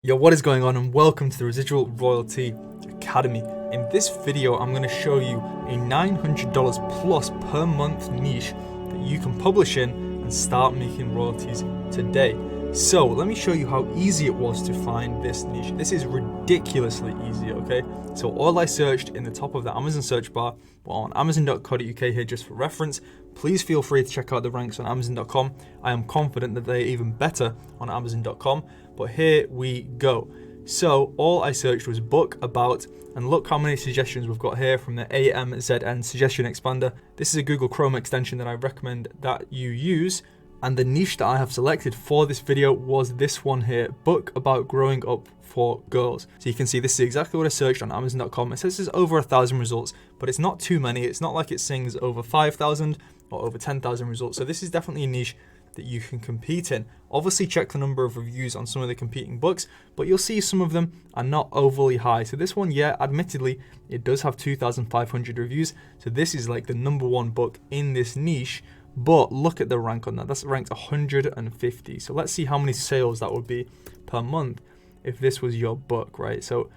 Yo, what is going on, and welcome to the Residual Royalty Academy. In this video, I'm going to show you a $900 plus per month niche that you can publish in and start making royalties today. So let me show you how easy it was to find this niche. This is ridiculously easy, okay? So all I searched in the top of the Amazon search bar were on amazon.co.uk here, just for reference. Please feel free to check out the ranks on amazon.com. I am confident that they're even better on amazon.com, but here we go. So all I searched was book about, and look how many suggestions we've got here from the AMZN suggestion expander. This is a Google Chrome extension that I recommend that you use. And the niche that I have selected for this video was this one here, book about growing up for girls. So you can see this is exactly what I searched on amazon.com. It says there's over 1,000 results, but it's not too many. It's not like it sings over 5,000 or over 10,000 results. So this is definitely a niche that you can compete in. Obviously check the number of reviews on some of the competing books, but you'll see some of them are not overly high. So this one, yeah, admittedly, it does have 2,500 reviews. So this is like the number one book in this niche. But look at the rank on that. That's ranked 150. So let's see how many sales that would be per month if this was your book, right? So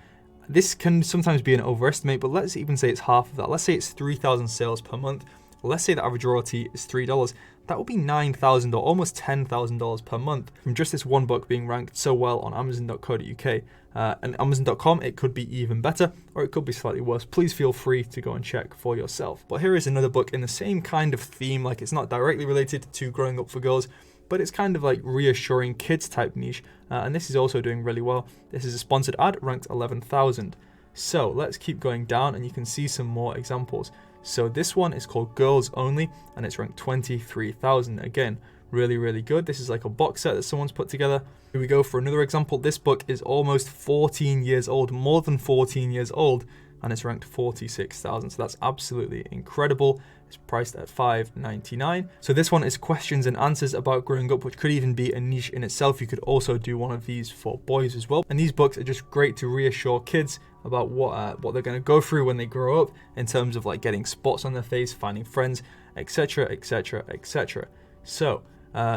this can sometimes be an overestimate, but let's even say it's half of that. Let's say it's 3,000 sales per month. Let's say the average royalty is $3. That would be $9,000 or almost $10,000 per month from just this one book being ranked so well on amazon.co.uk. And amazon.com, it could be even better, or it could be slightly worse. Please feel free to go and check for yourself. But here is another book in the same kind of theme, like it's not directly related to growing up for girls, but it's kind of like reassuring kids type niche. And this is also doing really well. This is a sponsored ad, ranked 11,000. So let's keep going down and you can see some more examples. So this one is called Girls Only and it's ranked 23,000. Again, really, really good. This is like a box set that someone's put together. Here we go for another example. This book is almost 14 years old, more than 14 years old, and it's ranked 46,000. So that's absolutely incredible. It's priced at $5.99. So this one is questions and answers about growing up, which could even be a niche in itself. You could also do one of these for boys as well. And these books are just great to reassure kids about what they're going to go through when they grow up in terms of like getting spots on their face, finding friends, etc., etc., etc. So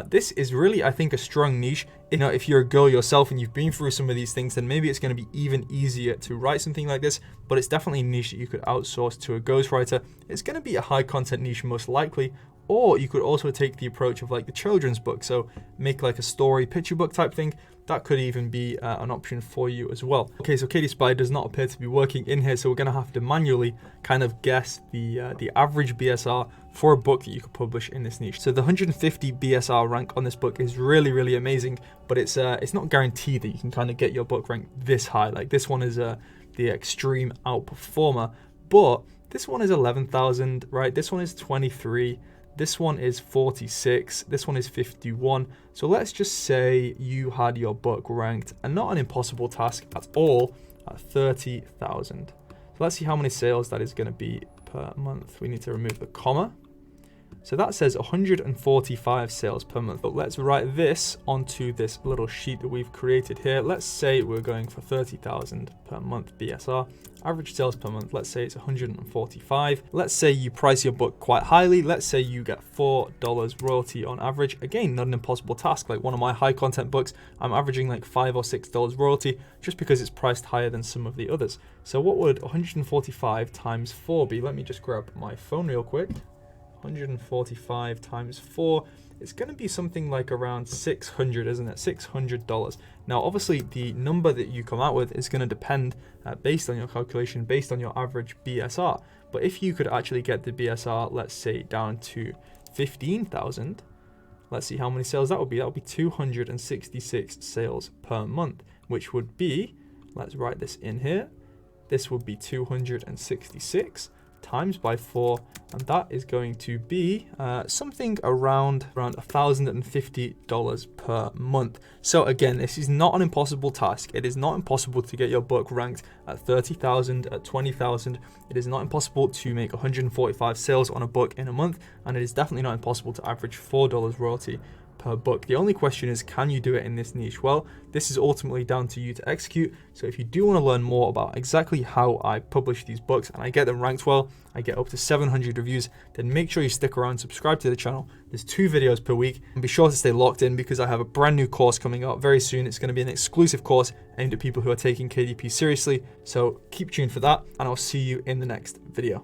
this is really, I think, a strong niche. You know, if you're a girl yourself and you've been through some of these things, then maybe it's going to be even easier to write something like this, but it's definitely a niche that you could outsource to a ghostwriter. It's going to be a high content niche most likely, or you could also take the approach of like the children's book. So make like a story picture book type thing. That could even be an option for you as well. Okay, so Katie Spy does not appear to be working in here, so we're going to have to manually kind of guess the average BSR for a book that you could publish in this niche. So the 150 BSR rank on this book is really, really amazing, but it's not guaranteed that you can kind of get your book ranked this high. Like this one is the extreme outperformer, but this one is 11,000, right? This one is 23. This one is 46, this one is 51. So let's just say you had your book ranked, and not an impossible task at all, at 30,000. So let's see how many sales that is going to be per month. We need to remove the comma. So that says 145 sales per month, but let's write this onto this little sheet that we've created here. Let's say we're going for 30,000 per month BSR. Average sales per month, let's say it's 145. Let's say you price your book quite highly. Let's say you get $4 royalty on average. Again, not an impossible task. Like one of my high content books, I'm averaging like $5 or $6 royalty just because it's priced higher than some of the others. So what would 145 times 4 be? Let me just grab my phone real quick. 145 times 4, it's going to be something like around 600, isn't it? $600. Now, obviously, the number that you come out with is going to depend based on your calculation, based on your average BSR. But if you could actually get the BSR, let's say, down to 15,000, let's see how many sales that would be. That would be 266 sales per month, which would be, let's write this in here, this would be 266 times by 4, and that is going to be something around $1,050 per month. So again, this is not an impossible task. It is not impossible to get your book ranked at 30,000, at 20,000. It is not impossible to make 145 sales on a book in a month, and it is definitely not impossible to average $4 royalty per book. The only question is, can you do it in this niche? Well, this is ultimately down to you to execute. So if you do want to learn more about exactly how I publish these books and I get them ranked well, I get up to 700 reviews, then make sure you stick around, subscribe to the channel. There's 2 videos per week, and be sure to stay locked in because I have a brand new course coming out very soon. It's going to be an exclusive course aimed at people who are taking KDP seriously. So keep tuned for that, and I'll see you in the next video.